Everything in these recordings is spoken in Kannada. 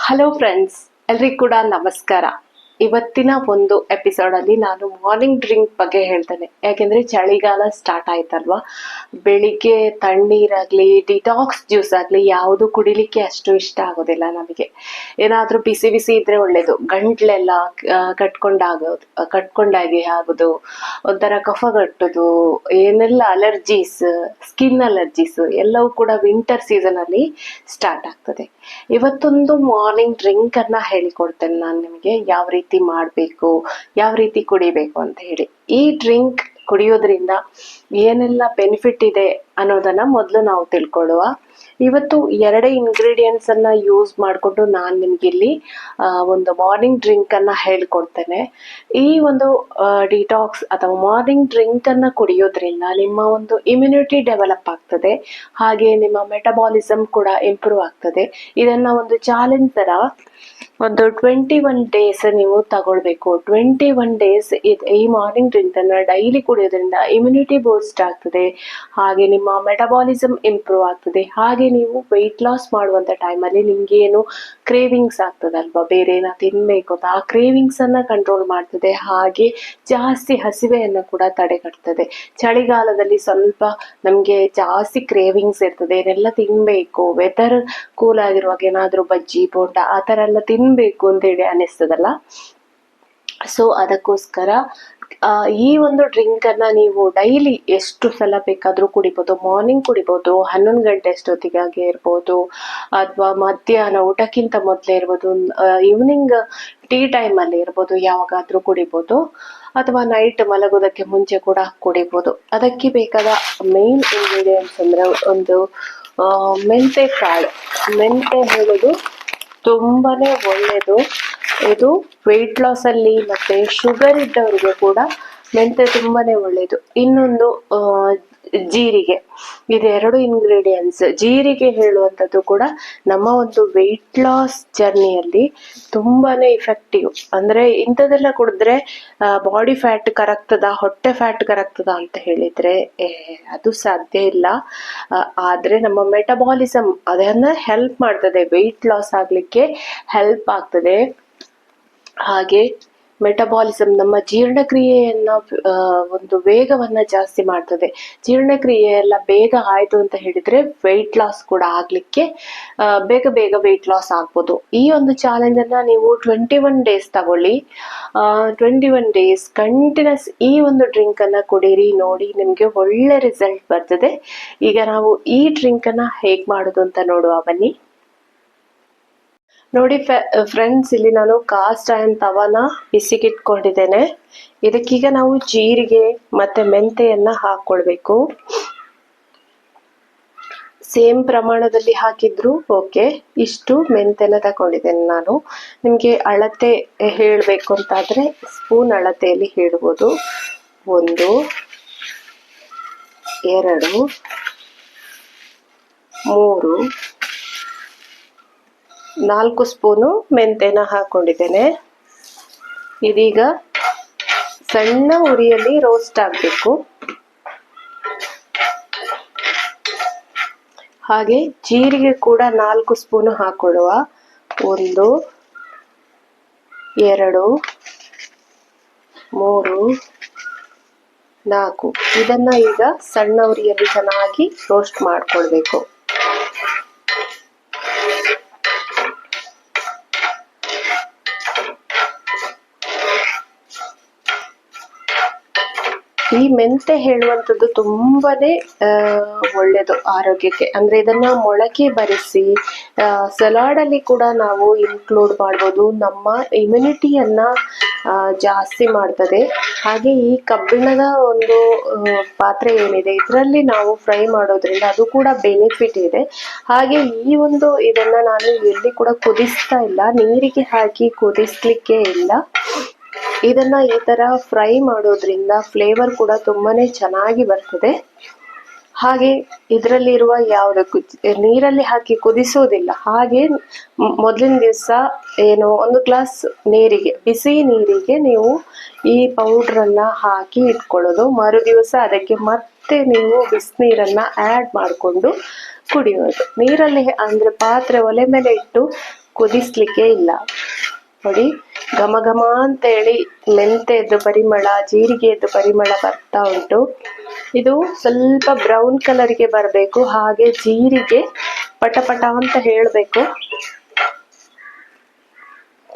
ಹಲೋ ಫ್ರೆಂಡ್ಸ್, ಎಲ್ರಿಗೂ ಕೂಡ ನಮಸ್ಕಾರ. ಇವತ್ತಿನ ಒಂದು ಎಪಿಸೋಡ್ ಅಲ್ಲಿ ನಾನು ಮಾರ್ನಿಂಗ್ ಡ್ರಿಂಕ್ ಬಗ್ಗೆ ಹೇಳ್ತೇನೆ. ಯಾಕೆಂದ್ರೆ ಚಳಿಗಾಲ ಸ್ಟಾರ್ಟ್ ಆಯ್ತಲ್ವಾ, ಬೆಳಿಗ್ಗೆ ತಣ್ಣೀರಾಗ್ಲಿ ಡಿಟಾಕ್ಸ್ ಜ್ಯೂಸ್ ಆಗ್ಲಿ ಯಾವುದು ಕುಡಿಲಿಕ್ಕೆ ಅಷ್ಟು ಇಷ್ಟ ಆಗೋದಿಲ್ಲ ನಮಗೆ. ಏನಾದ್ರೂ ಬಿಸಿ ಬಿಸಿ ಇದ್ರೆ ಒಳ್ಳೇದು. ಗಂಟ್ಲೆಲ್ಲ ಕಟ್ಕೊಂಡಾಗಿ ಆಗುದು, ಒಂಥರ ಕಫಗಟ್ಟುದು, ಏನೆಲ್ಲ ಅಲರ್ಜೀಸ್, ಸ್ಕಿನ್ ಅಲರ್ಜೀಸ್ ಎಲ್ಲವೂ ಕೂಡ ವಿಂಟರ್ ಸೀಸನ್ ಅಲ್ಲಿ ಸ್ಟಾರ್ಟ್ ಆಗ್ತದೆ. ಇವತ್ತೊಂದು ಮಾರ್ನಿಂಗ್ ಡ್ರಿಂಕ್ ಅನ್ನ ಹೇಳಿಕೊಡ್ತೇನೆ ನಾನು ನಿಮಗೆ, ಯಾವ ರೀತಿ ಮಾಡಬೇಕು, ಯಾವ ರೀತಿ ಕುಡಿಬೇಕು ಅಂತ ಹೇಳಿ. ಈ ಡ್ರಿಂಕ್ ಕುಡಿಯೋದ್ರಿಂದ ಏನೆಲ್ಲ ಬೆನಿಫಿಟ್ ಇದೆ ಅನ್ನೋದನ್ನ ಮೊದಲು ನಾವು ತಿಳ್ಕೊಳ್ಳುವ. ಇವತ್ತು ಎರಡೇ ಇಂಗ್ರೀಡಿಯೆಂಟ್ಸ್ ಅನ್ನ ಯೂಸ್ ಮಾಡಿಕೊಂಡು ನಾನು ನಿಮ್ಗೆ ಇಲ್ಲಿ ಒಂದು ಮಾರ್ನಿಂಗ್ ಡ್ರಿಂಕ್ ಅನ್ನ ಹೇಳ್ಕೊಡ್ತೇನೆ. ಈ ಒಂದು ಡಿಟಾಕ್ಸ್ ಅಥವಾ ಮಾರ್ನಿಂಗ್ ಡ್ರಿಂಕ್ ಅನ್ನ ಕುಡಿಯೋದ್ರಿಂದ ನಿಮ್ಮ ಒಂದು ಇಮ್ಯುನಿಟಿ ಡೆವಲಪ್ ಆಗ್ತದೆ, ಹಾಗೆ ನಿಮ್ಮ ಮೆಟಬಾಲಿಸಮ್ ಕೂಡ ಇಂಪ್ರೂವ್ ಆಗ್ತದೆ. ಇದನ್ನ ಒಂದು ಚಾಲೆಂಜ್ ತರ ಒಂದು 21 ಡೇಸ್ ನೀವು ತಗೊಳ್ಬೇಕು. 21 ಡೇಸ್ ಈ ಮಾರ್ನಿಂಗ್ ಡ್ರಿಂಕ್ ಅನ್ನ ಡೈಲಿ ಕುಡಿಯೋದ್ರಿಂದ ಇಮ್ಯುನಿಟಿ ಬೂಸ್ಟ್ ಆಗ್ತದೆ, ಹಾಗೆ ನಿಮ್ಮ ಮೆಟಬಾಲಿಸಮ್ ಇಂಪ್ರೂವ್ ಆಗ್ತದೆ. ಹಾಗೆ ನೀವು ವೆಯ್ಟ್ ಲಾಸ್ ಮಾಡುವಂತ ಟೈಮಲ್ಲಿ ನಿಮ್ಗೆ ಏನು ಕ್ರೇವಿಂಗ್ಸ್ ಆಗ್ತದಲ್ವಾ, ಬೇರೆ ಏನೋ ತಿನ್ಬೇಕು ಅಂತ, ಆ ಕ್ರೇವಿಂಗ್ಸ್ ಅನ್ನ ಕಂಟ್ರೋಲ್ ಮಾಡ್ತದೆ. ಹಾಗೆ ಜಾಸ್ತಿ ಹಸಿವೆಯನ್ನು ಕೂಡ ತಡೆಗಟ್ತದೆ. ಚಳಿಗಾಲದಲ್ಲಿ ಸ್ವಲ್ಪ ನಮ್ಗೆ ಜಾಸ್ತಿ ಕ್ರೇವಿಂಗ್ಸ್ ಇರ್ತದೆ, ಏನೆಲ್ಲ ತಿನ್ಬೇಕು, ವೆದರ್ ಕೂಲ್ ಆಗಿರುವಾಗ ಏನಾದ್ರೂ ಬಜ್ಜಿ ಬೋಂಡ ಆ ತರ ಎಲ್ಲ ತಿನ್ಬೇಕು ಅಂತೇಳಿ ಅನಿಸ್ತದಲ್ಲ. ಸೊ ಅದಕ್ಕೋಸ್ಕರ ಈ ಒಂದು ಡ್ರಿಂಕ್ ಅನ್ನ ನೀವು ಡೈಲಿ ಎಷ್ಟು ಸಲ ಬೇಕಾದ್ರೂ ಕುಡಿಬಹುದು. ಮಾರ್ನಿಂಗ್ ಕುಡಿಬಹುದು, 11 ಗಂಟೆ ಅಷ್ಟೊತ್ತಿಗೆ ಇರ್ಬೋದು, ಅಥವಾ ಮಧ್ಯಾಹ್ನ ಊಟಕ್ಕಿಂತ ಮೊದಲೇ ಇರ್ಬೋದು, ಈವ್ನಿಂಗ್ ಟೀ ಟೈಮ್ ಅಲ್ಲಿ ಇರ್ಬೋದು, ಯಾವಾಗಾದ್ರೂ ಕುಡಿಬಹುದು, ಅಥವಾ ನೈಟ್ ಮಲಗೋದಕ್ಕೆ ಮುಂಚೆ ಕೂಡ ಕುಡಿಬಹುದು. ಅದಕ್ಕೆ ಬೇಕಾದ ಮೇನ್ ಇಂಗ್ರೀಡಿಯೆಂಟ್ಸ್ ಅಂದ್ರೆ ಒಂದು ಮೆಂತೆ ಕಾಳು. ಮೆಂತೆ ಹೇಳೋದು ತುಂಬಾನೇ ಒಳ್ಳೇದು. ಇದು ವೆಯ್ಟ್ ಲಾಸ್ ಅಲ್ಲಿ ಮತ್ತೆ ಶುಗರ್ ಇದ್ದವರಿಗೆ ಕೂಡ ಮೆಂತೆ ತುಂಬಾನೇ ಒಳ್ಳೇದು. ಇನ್ನೊಂದು ಜೀರಿಗೆ. ಇದೆರಡು ಇಂಗ್ರೀಡಿಯೆಂಟ್ಸ್. ಜೀರಿಗೆ ಹೇಳುವಂಥದ್ದು ಕೂಡ ನಮ್ಮ ಒಂದು ವೆಯ್ಟ್ ಲಾಸ್ ಜರ್ನಿಯಲ್ಲಿ ತುಂಬಾನೇ ಇಫೆಕ್ಟಿವ್. ಅಂದ್ರೆ ಇಂಥದೆಲ್ಲ ಕುಡಿದ್ರೆ ಬಾಡಿ ಫ್ಯಾಟ್ ಕರಗ್ತದ, ಹೊಟ್ಟೆ ಫ್ಯಾಟ್ ಕರಗ್ತದ ಅಂತ ಹೇಳಿದ್ರೆ ಅದು ಸಾಧ್ಯ ಇಲ್ಲ. ಆದ್ರೆ ನಮ್ಮ ಮೆಟಬಾಲಿಸಮ್ ಅದನ್ನ ಹೆಲ್ಪ್ ಮಾಡ್ತದೆ, ವೆಯ್ಟ್ ಲಾಸ್ ಆಗ್ಲಿಕ್ಕೆ ಹೆಲ್ಪ್ ಆಗ್ತದೆ. ಹಾಗೆ ಮೆಟಬಾಲಿಸಮ್ ನಮ್ಮ ಜೀರ್ಣಕ್ರಿಯೆಯನ್ನ ಒಂದು ವೇಗವನ್ನ ಜಾಸ್ತಿ ಮಾಡ್ತದೆ. ಜೀರ್ಣಕ್ರಿಯೆ ಎಲ್ಲ ಬೇಗ ಆಯ್ತು ಅಂತ ಹೇಳಿದ್ರೆ ವೆಯ್ಟ್ ಲಾಸ್ ಕೂಡ ಆಗ್ಲಿಕ್ಕೆ ಬೇಗ ವೆಯ್ಟ್ ಲಾಸ್ ಆಗ್ಬೋದು. ಈ ಒಂದು ಚಾಲೆಂಜ್ ಅನ್ನ ನೀವು 21 ಡೇಸ್ ತಗೊಳ್ಳಿ. 21 ಡೇಸ್ ಕಂಟಿನ್ಯೂಸ್ ಈ ಒಂದು ಡ್ರಿಂಕ್ ಅನ್ನ ಕುಡೀರಿ, ನೋಡಿ ನಿಮ್ಗೆ ಒಳ್ಳೆ ರಿಸಲ್ಟ್ ಬರ್ತದೆ. ಈಗ ನಾವು ಈ ಡ್ರಿಂಕ್ ಅನ್ನ ಹೇಗ್ ಮಾಡೋದು ಅಂತ ನೋಡುವ ಬನ್ನಿ. ನೋಡಿ ಫ್ರೆಂಡ್ಸ್, ಇಲ್ಲಿ ನಾನು ಕಾಸ್ಟ್ ಐರನ್ ತವಾನ ಬಿಸಿಗಿಟ್ಕೊಂಡಿದ್ದೇನೆ. ಇದಕ್ಕೀಗ ನಾವು ಜೀರಿಗೆ ಮತ್ತೆ ಮೆಂತೆಯನ್ನ ಹಾಕೊಳ್ಬೇಕು. ಸೇಮ್ ಪ್ರಮಾಣದಲ್ಲಿ ಹಾಕಿದ್ರು ಓಕೆ. ಇಷ್ಟು ಮೆಂತೆನ ತಗೊಂಡಿದ್ದೇನೆ ನಾನು. ನಿಮ್ಗೆ ಅಳತೆ ಹೇಳ್ಬೇಕು ಅಂತಾದ್ರೆ ಸ್ಪೂನ್ ಅಳತೆಯಲ್ಲಿ ಹೇಳ್ಬೋದು. 1 2 3 4 ಸ್ಪೂನು ಮೆಂತೆನ ಹಾಕೊಂಡಿದ್ದೇನೆ. ಇದೀಗ ಸಣ್ಣ ಉರಿಯಲ್ಲಿ ರೋಸ್ಟ್ ಆಗ್ಬೇಕು. ಹಾಗೆ ಜೀರಿಗೆ ಕೂಡ 4 ಸ್ಪೂನು ಹಾಕೊಳ್ಳುವ. 1 2 3 4 ಇದನ್ನ ಈಗ ಸಣ್ಣ ಉರಿಯಲ್ಲಿ ಚೆನ್ನಾಗಿ ರೋಸ್ಟ್ ಮಾಡ್ಕೊಳ್ಬೇಕು. ಈ ಮೆಂತೆ ಹೇಳುವಂಥದ್ದು ತುಂಬಾನೇ ಒಳ್ಳೇದು ಆರೋಗ್ಯಕ್ಕೆ. ಅಂದ್ರೆ ಇದನ್ನ ಮೊಳಕೆ ಬರಿಸಿ ಸಲಾಡ್ ಅಲ್ಲಿ ಕೂಡ ನಾವು ಇನ್ಕ್ಲೂಡ್ ಮಾಡ್ಬೋದು. ನಮ್ಮ ಇಮ್ಯುನಿಟಿಯನ್ನ ಜಾಸ್ತಿ ಮಾಡ್ತದೆ. ಹಾಗೆ ಈ ಕಬ್ಬಿಣದ ಒಂದು ಪಾತ್ರೆ ಏನಿದೆ ಇದರಲ್ಲಿ ನಾವು ಫ್ರೈ ಮಾಡೋದ್ರಿಂದ ಅದು ಕೂಡ ಬೆನಿಫಿಟ್ ಇದೆ. ಹಾಗೆ ಈ ಒಂದು ಇದನ್ನ ನಾನು ಎಲ್ಲಿ ಕೂಡ ಕುದಿಸ್ತಾ ಇಲ್ಲ, ನೀರಿಗೆ ಹಾಕಿ ಕುದಿಸ್ಲಿಕ್ಕೆ ಇಲ್ಲ. ಇದನ್ನ ಈ ತರ ಫ್ರೈ ಮಾಡೋದ್ರಿಂದ ಫ್ಲೇವರ್ ಕೂಡ ತುಂಬಾನೇ ಚೆನ್ನಾಗಿ ಬರ್ತದೆ. ಹಾಗೆ ಇದರಲ್ಲಿರುವ ಯಾವುದಕ್ಕೂ ನೀರಲ್ಲಿ ಹಾಕಿ ಕುದಿಸೋದಿಲ್ಲ. ಹಾಗೆ ಮೊದಲಿನ ದಿವಸ ಏನು 1 ಗ್ಲಾಸ್ ನೀರಿಗೆ, ಬಿಸಿ ನೀರಿಗೆ ನೀವು ಈ ಪೌಡ್ರನ್ನ ಹಾಕಿ ಇಟ್ಕೊಳ್ಳೋದು. ಮರು ದಿವಸ ಅದಕ್ಕೆ ಮತ್ತೆ ನೀವು ಬಿಸಿನೀರನ್ನ ಆ್ಯಡ್ ಮಾಡಿಕೊಂಡು ಕುಡಿಯೋದು. ನೀರಲ್ಲಿ ಅಂದ್ರೆ ಪಾತ್ರೆ ಒಲೆ ಮೇಲೆ ಇಟ್ಟು ಕುದಿಸ್ಲಿಕ್ಕೆ ಇಲ್ಲ. ನೋಡಿ ಘಮ ಘಮ ಅಂತೇಳಿ ಮೆಂತೆದ್ದು ಪರಿಮಳ, ಜೀರಿಗೆಯದ್ದು ಪರಿಮಳ ಬರ್ತಾ ಉಂಟು. ಇದು ಸ್ವಲ್ಪ ಬ್ರೌನ್ ಕಲರ್ಗೆ ಬರಬೇಕು, ಹಾಗೆ ಜೀರಿಗೆ ಪಟ ಪಟ ಅಂತ ಹೇಳಬೇಕು.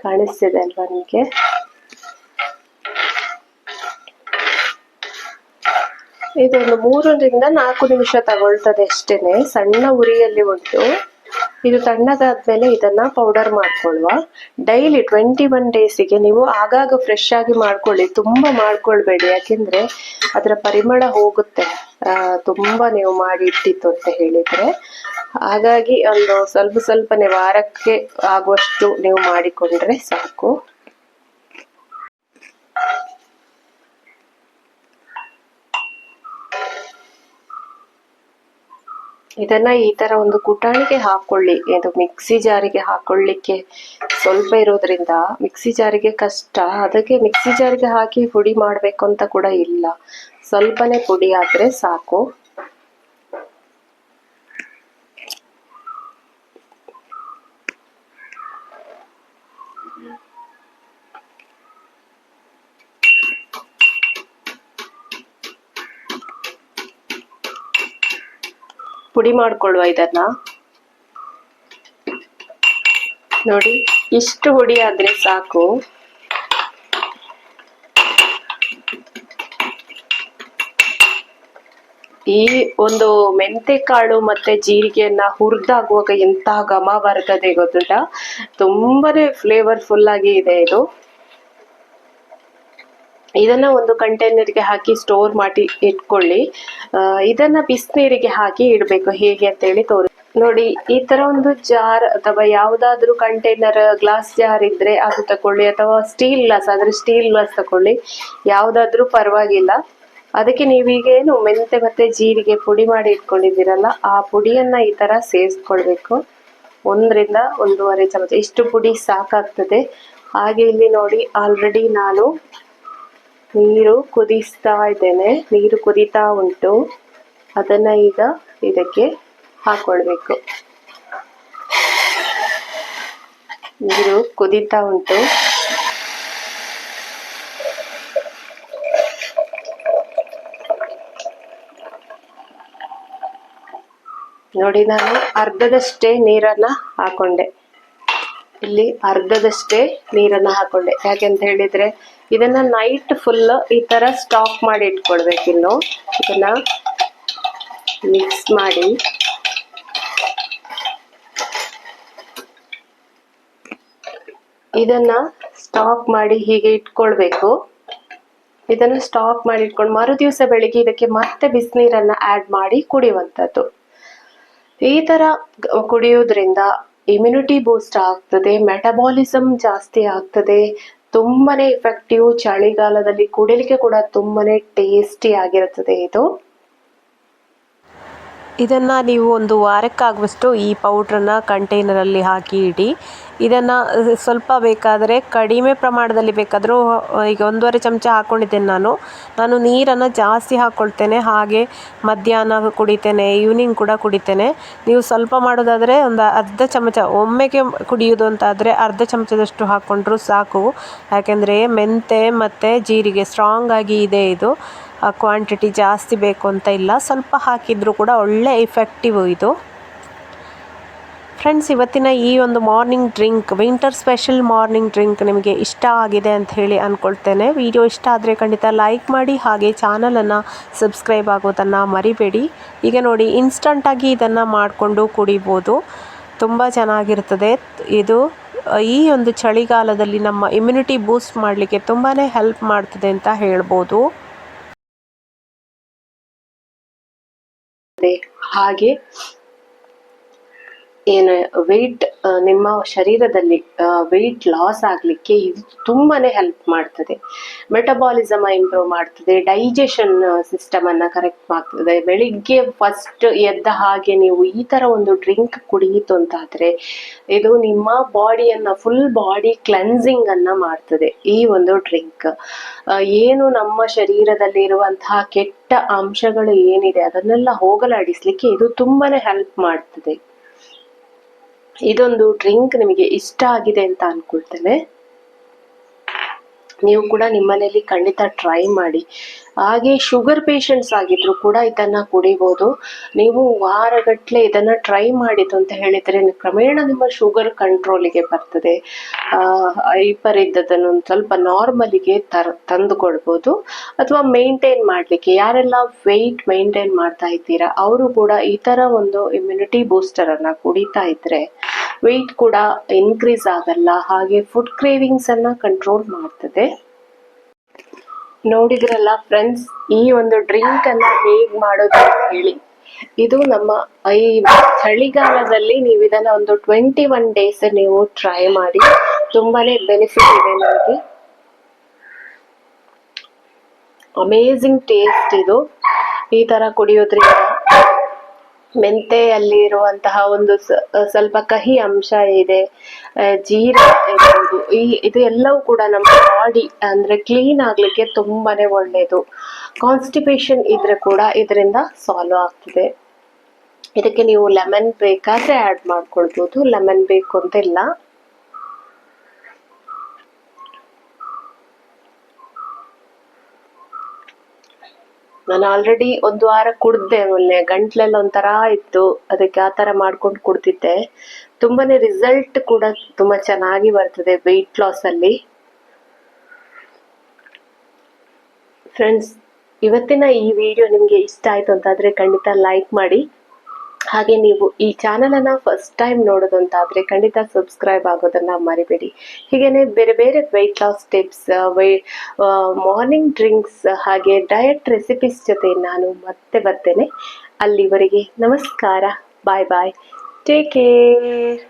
ಕಾಣಿಸ್ತಿದೆ ಅಲ್ವಾ ನಿಮಗೆ? ಇದೊಂದು 3-4 ನಿಮಿಷ ತಗೊಳ್ತದೆ ಅಷ್ಟೇನೆ, ಸಣ್ಣ ಉರಿಯಲ್ಲಿ ಉಂಟು. ಇದು ತಣ್ಣಗಾದ್ಮೇಲೆ ಇದನ್ನ ಪೌಡರ್ ಮಾಡ್ಕೊಳ್ಳುವ. ಡೈಲಿ 21 ಡೇಸಿಗೆ ನೀವು ಆಗಾಗ ಫ್ರೆಶ್ ಆಗಿ ಮಾಡ್ಕೊಳ್ಳಿ, ತುಂಬಾ ಮಾಡ್ಕೊಳ್ಬೇಡಿ, ಯಾಕೆಂದ್ರೆ ಅದರ ಪರಿಮಳ ಹೋಗುತ್ತೆ ತುಂಬಾ ನೀವು ಮಾಡಿ ಇಟ್ಟಿತ್ತು ಅಂತ ಹೇಳಿದ್ರೆ. ಹಾಗಾಗಿ ಒಂದು ಸ್ವಲ್ಪ ಸ್ವಲ್ಪನೇ ವಾರಕ್ಕೆ ಆಗುವಷ್ಟು ನೀವು ಮಾಡಿಕೊಂಡ್ರೆ ಸಾಕು. ಇದನ್ನ ಈ ತರ ಒಂದು ಕುಟಾಣಿಗೆ ಹಾಕೊಳ್ಳಿ. ಇದು ಮಿಕ್ಸಿ ಜಾರಿಗೆ ಹಾಕೊಳ್ಳಿಕ್ಕೆ ಸ್ವಲ್ಪ ಇರೋದ್ರಿಂದ ಮಿಕ್ಸಿ ಜಾರಿಗೆ ಕಷ್ಟ. ಅದಕ್ಕೆ ಮಿಕ್ಸಿ ಜಾರಿಗೆ ಹಾಕಿ ಪುಡಿ ಮಾಡ್ಬೇಕು ಅಂತ ಕೂಡ ಇಲ್ಲ, ಸ್ವಲ್ಪನೇ ಪುಡಿ ಆದ್ರೆ ಸಾಕು. ಪುಡಿ ಮಾಡ್ಕೊಳ್ಳುವ ಇದನ್ನ. ನೋಡಿ ಇಷ್ಟು ಹುಡಿ ಆದ್ರೆ ಸಾಕು. ಈ ಒಂದು ಮೆಂತೆ ಕಾಳು ಮತ್ತೆ ಜೀರಿಗೆಯನ್ನ ಹುರಿದಾಗುವಾಗ ಎಂತ ಘಮ ಬರ್ತದೆ ಗೊತ್ತುಂಟಾ? ತುಂಬಾನೇ ಫ್ಲೇವರ್ಫುಲ್ ಆಗಿ ಇದೆ ಇದು. ಇದನ್ನ ಒಂದು ಕಂಟೈನರ್ಗೆ ಹಾಕಿ ಸ್ಟೋರ್ ಮಾಡಿ ಇಟ್ಕೊಳ್ಳಿ. ಇದನ್ನ ಬಿಸಿನೀರಿಗೆ ಹಾಕಿ ಇಡಬೇಕು. ಹೇಗೆ ಅಂತ ಹೇಳಿ ನೋಡಿ, ಈ ತರ ಒಂದು ಜಾರ್ ಅಥವಾ ಯಾವ್ದಾದ್ರು ಕಂಟೈನರ್, ಗ್ಲಾಸ್ ಜಾರ್ ಇದ್ರೆ ಅದು ತಕೊಳ್ಳಿ, ಅಥವಾ ಸ್ಟೀಲ್ ಗ್ಲಾಸ್ ಆದ್ರೆ ಸ್ಟೀಲ್ ಗ್ಲಾಸ್ ತಕೊಳ್ಳಿ, ಯಾವ್ದಾದ್ರೂ ಪರವಾಗಿಲ್ಲ. ಅದಕ್ಕೆ ನೀವೀಗೇನು ಮೆಂತೆ ಮತ್ತೆ ಜೀರಿಗೆ ಪುಡಿ ಮಾಡಿ ಇಟ್ಕೊಂಡಿದ್ದೀರಲ್ಲ, ಆ ಪುಡಿಯನ್ನ ಈ ತರ ಸೇರಿಸ್ಕೊಳ್ಬೇಕು. 1-1.5 ಚಮಚ ಇಷ್ಟು ಪುಡಿ ಸಾಕಾಗ್ತದೆ. ಹಾಗೆ ಇಲ್ಲಿ ನೋಡಿ, ಆಲ್ರೆಡಿ ನಾನು ನೀರು ಕುದಿಸ್ತಾ ಇದ್ದೇನೆ, ನೀರು ಕುದೀತಾ ಉಂಟು. ಅದನ್ನ ಈಗ ಇದಕ್ಕೆ ಹಾಕೊಳ್ಬೇಕು. ನೀರು ಕುದೀತಾ ಉಂಟು. ನೋಡಿ, ನಾನು ಅರ್ಧದಷ್ಟೇ ನೀರನ್ನ ಹಾಕೊಂಡೆ. ಇಲ್ಲಿ ಅರ್ಧದಷ್ಟೇ ನೀರನ್ನ ಹಾಕೊಂಡೆ. ಯಾಕೆಂತ ಹೇಳಿದ್ರೆ ಇದನ್ನ ನೈಟ್ ಫುಲ್ ಈ ತರ ಸ್ಟಾಕ್ ಮಾಡಿ ಇಟ್ಕೊಳ್ಬೇಕು. ಇನ್ನು ಇದನ್ನ ಮಿಕ್ಸ್ ಮಾಡಿ ಇದನ್ನ ಸ್ಟಾಕ್ ಮಾಡಿ ಹೀಗೆ ಇಟ್ಕೊಳ್ಬೇಕು. ಇದನ್ನು ಸ್ಟಾಕ್ ಮಾಡಿ ಇಟ್ಕೊಂಡು ಮರುದಿವಸ ಬೆಳಿಗ್ಗೆ ಇದಕ್ಕೆ ಮತ್ತೆ ಬಿಸಿನೀರನ್ನ ಆಡ್ ಮಾಡಿ ಕುಡಿಯುವಂಥದ್ದು. ಈ ತರ ಕುಡಿಯೋದ್ರಿಂದ ಇಮ್ಯುನಿಟಿ ಬೂಸ್ಟ್ ಆಗ್ತದೆ, ಮೆಟಬಾಲಿಸಮ್ ಜಾಸ್ತಿ ಆಗ್ತದೆ, ತುಂಬಾನೇ ಎಫೆಕ್ಟಿವ್. ಚಳಿಗಾಲದಲ್ಲಿ ಕುಡಿಲಿಕ್ಕೆ ಕೂಡ ತುಂಬಾನೇ ಟೇಸ್ಟಿ ಆಗಿರುತ್ತದೆ ಇದು. ಇದನ್ನು ನೀವು ಒಂದು ವಾರಕ್ಕಾಗುವಷ್ಟು ಈ ಪೌಡ್ರನ್ನು ಕಂಟೈನರಲ್ಲಿ ಹಾಕಿ ಇಡಿ. ಇದನ್ನು ಸ್ವಲ್ಪ ಬೇಕಾದರೆ ಕಡಿಮೆ ಪ್ರಮಾಣದಲ್ಲಿ ಬೇಕಾದರೂ, ಈಗ 1.5 ಚಮಚ ಹಾಕ್ಕೊಂಡಿದ್ದೇನೆ ನಾನು ನೀರನ್ನು ಜಾಸ್ತಿ ಹಾಕ್ಕೊಳ್ತೇನೆ. ಹಾಗೆ ಮಧ್ಯಾಹ್ನ ಕುಡಿತೇನೆ, ಈವ್ನಿಂಗ್ ಕೂಡ ಕುಡಿತೇನೆ. ನೀವು ಸ್ವಲ್ಪ ಮಾಡೋದಾದರೆ ಒಂದು ಅರ್ಧ ಚಮಚ ಒಮ್ಮೆಗೆ ಕುಡಿಯೋದು ಅಂತಾದರೆ ಅರ್ಧ ಚಮಚದಷ್ಟು ಹಾಕ್ಕೊಂಡ್ರೂ ಸಾಕು. ಯಾಕೆಂದರೆ ಮೆಂತೆ ಮತ್ತು ಜೀರಿಗೆ ಸ್ಟ್ರಾಂಗ್ ಆಗಿ ಇದೆ. ಇದು ಕ್ವಾಂಟಿಟಿ ಜಾಸ್ತಿ ಬೇಕು ಅಂತ ಇಲ್ಲ, ಸ್ವಲ್ಪ ಹಾಕಿದರೂ ಕೂಡ ಒಳ್ಳೆ ಇಫೆಕ್ಟಿವ್ ಇದು. ಫ್ರೆಂಡ್ಸ್, ಇವತ್ತಿನ ಈ ಒಂದು morning drink, winter special morning drink ನಿಮಗೆ ಇಷ್ಟ ಆಗಿದೆ ಅಂತ ಹೇಳಿ ಅಂದ್ಕೊಳ್ತೇನೆ. ವಿಡಿಯೋ ಇಷ್ಟ ಆದರೆ ಖಂಡಿತ ಲೈಕ್ ಮಾಡಿ, ಹಾಗೆ ಚಾನಲನ್ನು ಸಬ್ಸ್ಕ್ರೈಬ್ ಆಗೋದನ್ನು ಮರಿಬೇಡಿ. ಈಗ ನೋಡಿ, ಇನ್ಸ್ಟಂಟಾಗಿ ಇದನ್ನು ಮಾಡಿಕೊಂಡು ಕುಡಿಬೋದು, ತುಂಬ ಚೆನ್ನಾಗಿರ್ತದೆ ಇದು. ಈ ಒಂದು ಚಳಿಗಾಲದಲ್ಲಿ ನಮ್ಮ ಇಮ್ಯುನಿಟಿ ಬೂಸ್ಟ್ ಮಾಡಲಿಕ್ಕೆ ತುಂಬಾ ಹೆಲ್ಪ್ ಮಾಡ್ತದೆ ಅಂತ ಹೇಳ್ಬೋದು. ಹಾಗೆ ಏನು ವೆಯ್ಟ್, ನಿಮ್ಮ ಶರೀರದಲ್ಲಿ ವೆಯ್ಟ್ ಲಾಸ್ ಆಗ್ಲಿಕ್ಕೆ ಇದು ತುಂಬಾನೇ ಹೆಲ್ಪ್ ಮಾಡ್ತದೆ. ಮೆಟಬಾಲಿಸಮ್ ಇಂಪ್ರೂವ್ ಮಾಡ್ತದೆ, ಡೈಜೆಷನ್ ಸಿಸ್ಟಮ್ ಅನ್ನ ಕರೆಕ್ಟ್ ಮಾಡ್ತದೆ. ಬೆಳಿಗ್ಗೆ ಫಸ್ಟ್ ಎದ್ದ ಹಾಗೆ ನೀವು ಈ ತರ ಒಂದು ಡ್ರಿಂಕ್ ಕುಡಿಯಿತು ಅಂತಾದ್ರೆ ಇದು ನಿಮ್ಮ ಬಾಡಿಯನ್ನ ಫುಲ್ ಬಾಡಿ ಕ್ಲೆನ್ಸಿಂಗ್ ಅನ್ನ ಮಾಡ್ತದೆ. ಈ ಒಂದು ಡ್ರಿಂಕ್ ಏನು ನಮ್ಮ ಶರೀರದಲ್ಲಿ ಇರುವಂತಹ ಕೆಟ್ಟ ಅಂಶಗಳು ಏನಿದೆ ಅದನ್ನೆಲ್ಲ ಹೋಗಲಾಡಿಸ್ಲಿಕ್ಕೆ ಇದು ತುಂಬಾನೇ ಹೆಲ್ಪ್ ಮಾಡ್ತದೆ. ಇದೊಂದು ಡ್ರಿಂಕ್ ನಿಮಗೆ ಇಷ್ಟ ಆಗಿದೆ ಅಂತ ಅನ್ಕೊಳ್ತೇನೆ. ನೀವು ಕೂಡ ನಿಮ್ಮನೇಲಿ ಖಂಡಿತ ಟ್ರೈ ಮಾಡಿ. ಹಾಗೆ ಶುಗರ್ ಪೇಷಂಟ್ಸ್ ಆಗಿದ್ರು ಕೂಡ ಇದನ್ನ ಕುಡಿಬೋದು. ನೀವು ವಾರಗಟ್ಲೆ ಇದನ್ನ ಟ್ರೈ ಮಾಡಿತು ಅಂತ ಹೇಳಿದ್ರೆ ಕ್ರಮೇಣ ನಿಮ್ಮ ಶುಗರ್ ಕಂಟ್ರೋಲಿಗೆ ಬರ್ತದೆ. ಹೈಪರ್ ಇದ್ದದನ್ನು ಒಂದು ಸ್ವಲ್ಪ ನಾರ್ಮಲಿಗೆ ತಂದುಕೊಳ್ಬೋದು. ಅಥವಾ ಮೇಂಟೈನ್ ಮಾಡ್ಲಿಕ್ಕೆ ಯಾರೆಲ್ಲ ವೆಯ್ಟ್ ಮೇಂಟೈನ್ ಮಾಡ್ತಾ ಇದ್ದೀರಾ ಅವರು ಕೂಡ ಈ ತರ ಒಂದು ಇಮ್ಯುನಿಟಿ ಬೂಸ್ಟರ್ ಅನ್ನ ಕುಡಿತಾ ಇದ್ರೆ ವೆಯ್ಟ್ ಕೂಡ ಇನ್ಕ್ರೀಸ್ ಆಗಲ್ಲ. ಹಾಗೆ ಫುಡ್ ಕ್ರೇವಿಂಗ್ಸ್ ಅನ್ನ ಕಂಟ್ರೋಲ್ ಮಾಡ್ತದೆ. ನೋಡಿದ್ರಲ್ಲ ಫ್ರೆಂಡ್ಸ್, ಈ ಒಂದು ಡ್ರಿಂಕ್ ಅನ್ನ ಹೇಗ್ ಮಾಡೋದು ಅಂತ ಹೇಳಿ. ಇದು ನಮ್ಮ ಈ ಚಳಿಗಾಲದಲ್ಲಿ ನೀವು ಇದನ್ನ ಒಂದು 21 days ನೀವು ಟ್ರೈ ಮಾಡಿ. ತುಂಬಾನೇ ಬೆನಿಫಿಟ್ ಇದೆ ನಿಮಗೆ. ಅಮೇಝಿಂಗ್ ಟೇಸ್ಟ್ ಇದು. ಈ ತರ ಕುಡಿಯೋದ್ರಿಂದ ಮೆಂತೆಯಲ್ಲಿ ಇರುವಂತಹ ಒಂದು ಸ್ವಲ್ಪ ಕಹಿ ಅಂಶ ಇದೆ. ಜೀರ ಇರ್ಬೋದು, ಇದು ಎಲ್ಲವೂ ಕೂಡ ನಮ್ಮ ಬಾಡಿ ಅಂದ್ರೆ ಕ್ಲೀನ್ ಆಗ್ಲಿಕ್ಕೆ ತುಂಬಾನೇ ಒಳ್ಳೇದು. ಕಾನ್ಸ್ಟಿಪೇಷನ್ ಇದ್ರೆ ಕೂಡ ಇದರಿಂದ ಸಾಲ್ವ್ ಆಗ್ತದೆ. ಇದಕ್ಕೆ ನೀವು ಲೆಮನ್ ಬೇಕಾದ್ರೆ ಆಡ್ ಮಾಡ್ಕೊಳ್ಬೋದು, ಲೆಮನ್ ಬೇಕು ಅಂತ ಇಲ್ಲ. ನಾನು ಆಲ್ರೆಡಿ ಒಂದು ವಾರ ಕುಡ್ದೆ. ಮೊನ್ನೆ ಗಂಟ್ಲೆಲ್ಲ ಒಂಥರ ಇತ್ತು, ಅದಕ್ಕೆ ಆ ತರ ಮಾಡ್ಕೊಂಡು ಕುಡ್ತಿದ್ದೆ. ತುಂಬಾನೇ ರಿಸಲ್ಟ್ ಕೂಡ ತುಂಬಾ ಚೆನ್ನಾಗಿ ಬರ್ತದೆ ವೆಯ್ಟ್ ಲಾಸ್ ಅಲ್ಲಿ. ಫ್ರೆಂಡ್ಸ್, ಇವತ್ತಿನ ಈ ವಿಡಿಯೋ ನಿಮ್ಗೆ ಇಷ್ಟ ಆಯ್ತು ಅಂತಾದ್ರೆ ಖಂಡಿತ ಲೈಕ್ ಮಾಡಿ. ಹಾಗೆ ನೀವು ಈ ಚಾನೆಲ್ ಅನ್ನ ಫಸ್ಟ್ ಟೈಮ್ ನೋಡೋದು ಅಂತಾದ್ರೆ ಖಂಡಿತ ಸಬ್ಸ್ಕ್ರೈಬ್ ಆಗೋದನ್ನ ಮರಿಬೇಡಿ. ಹೀಗೇನೆ ಬೇರೆ ಬೇರೆ weight loss tips, morning drinks ಹಾಗೆ ಡಯಟ್ ರೆಸಿಪೀಸ್ ಜೊತೆ ನಾನು ಮತ್ತೆ ಬರ್ತೇನೆ. ಅಲ್ಲಿವರೆಗೆ ನಮಸ್ಕಾರ, ಬಾಯ್ ಬಾಯ್, ಟೇಕ್ ಕೇರ್.